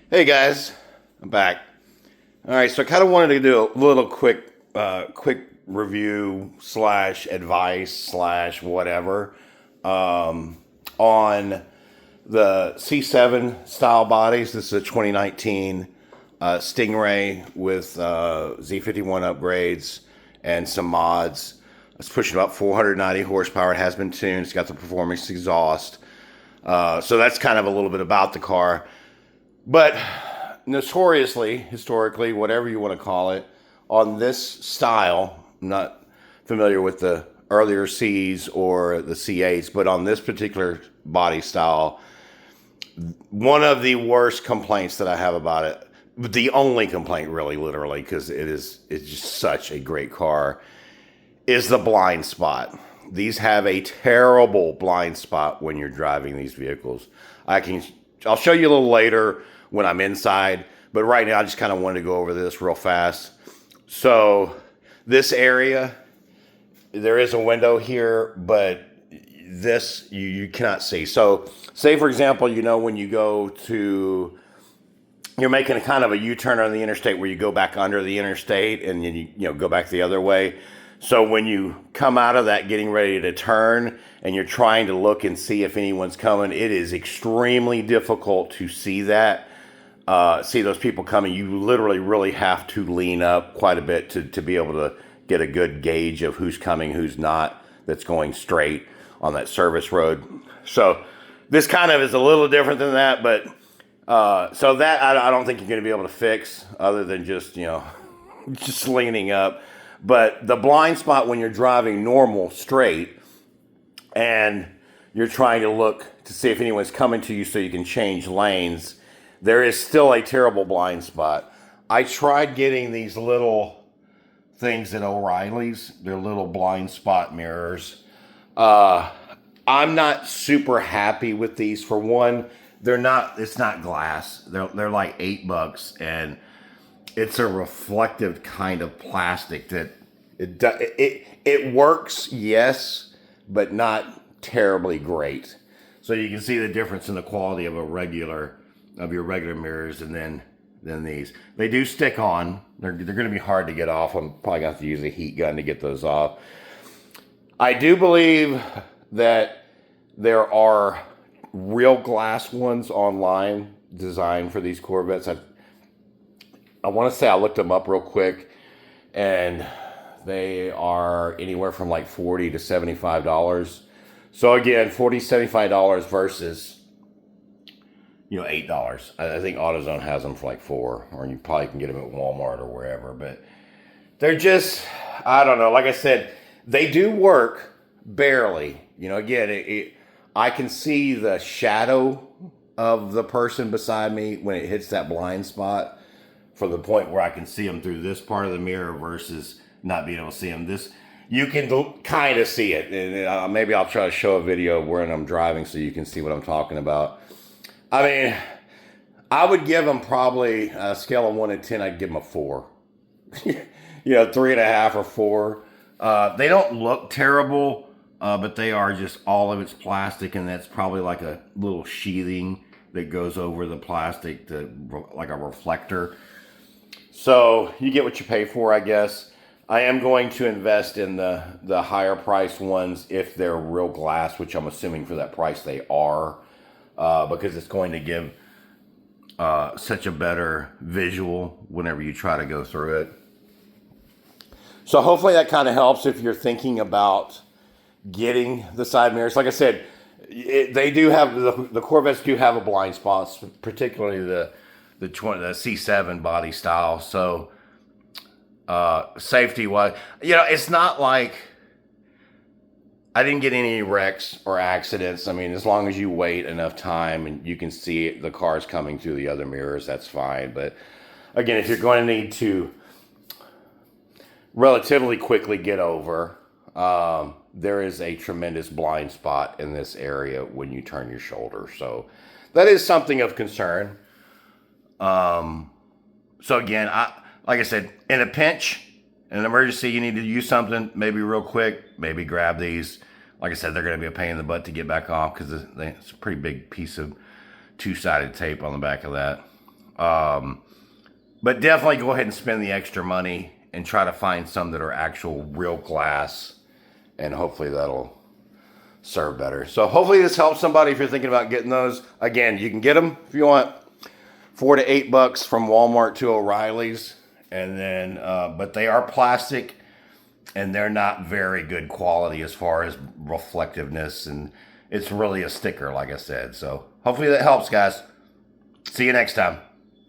Hey guys, I'm back. All right, so I kind of wanted to do a little quick review slash advice slash whatever on the C7 style bodies. This is a 2019 Stingray with Z51 upgrades and some mods. It's pushing about 490 horsepower. It has been tuned. It's got the performance exhaust. So that's kind of a little bit about the car. But notoriously, historically, whatever you want to call it, on this style, I'm not familiar with the earlier Cs or the C8s, but on this particular body style, one of the worst complaints that I have about it, the only complaint really, literally, because it's just such a great car, is the blind spot. These have a terrible blind spot when you're driving these vehicles. I'll show you a little later when I'm inside, but right now I just kind of wanted to go over this real fast. So this area, there is a window here, but this you cannot see. So say for example, when you go to, you're making a kind of a U-turn on the interstate where you go back under the interstate and then you go back the other way. So when you come out of that getting ready to turn and you're trying to look and see if anyone's coming, it is extremely difficult to see that. See those people coming. You literally really have to lean up quite a bit to be able to get a good gauge of who's coming, who's not, that's going straight on that service road. So this kind of is a little different than that, but so that I don't think you're going to be able to fix other than just, just leaning up. But the blind spot when you're driving normal straight and you're trying to look to see if anyone's coming to you so you can change lanes, there is still a terrible blind spot. I tried getting these little things at O'Reilly's. They're little blind spot mirrors. I'm not super happy with these. For one, it's not glass. They're like $8 and it's a reflective kind of plastic that it works, yes, but not terribly great. So you can see the difference in the quality of your regular mirrors and then these. They do stick on. They're going to be hard to get off. I'm probably going to have to use a heat gun to get those off. I do believe that there are real glass ones online designed for these Corvettes. I want to say I looked them up real quick, and they are anywhere from like $40 to $75. So again, $40, $75 versus $8. I think AutoZone has them for like $4, or you probably can get them at Walmart or wherever. But they're just, I don't know. Like I said, they do work barely. Again, I can see the shadow of the person beside me when it hits that blind spot, for the point where I can see them through this part of the mirror versus not being able to see them. You can kind of see it. And maybe I'll try to show a video when I'm driving so you can see what I'm talking about. I mean, I would give them probably a scale of 1 to 10. I'd give them a 4. 3.5 or 4. They don't look terrible, but they are just all of it's plastic, and that's probably like a little sheathing that goes over the plastic, like a reflector. So you get what you pay for, I guess. I am going to invest in the higher priced ones if they're real glass, which I'm assuming for that price they are, because it's going to give such a better visual whenever you try to go through it. So hopefully that kind of helps if you're thinking about getting the side mirrors. Like I said, they do have, the Corvettes do have a blind spot, particularly the C7 body style. So safety wise, it's not like I didn't get any wrecks or accidents. I mean, as long as you wait enough time and you can see the cars coming through the other mirrors, that's fine. But again, if you're going to need to relatively quickly get over, there is a tremendous blind spot in this area when you turn your shoulder. So that is something of concern. So again, like I said, in a pinch, in an emergency, you need to use something, maybe real quick, maybe grab these. Like I said, they're going to be a pain in the butt to get back off because it's a pretty big piece of two-sided tape on the back of that. But definitely go ahead and spend the extra money and try to find some that are actual real glass, and hopefully that'll serve better. So hopefully this helps somebody if you're thinking about getting those. Again, you can get them if you want $4 to $8 from Walmart to O'Reilly's, and then but they are plastic and they're not very good quality as far as reflectiveness, and it's really a sticker, like I said. So hopefully that helps, guys. See you next time.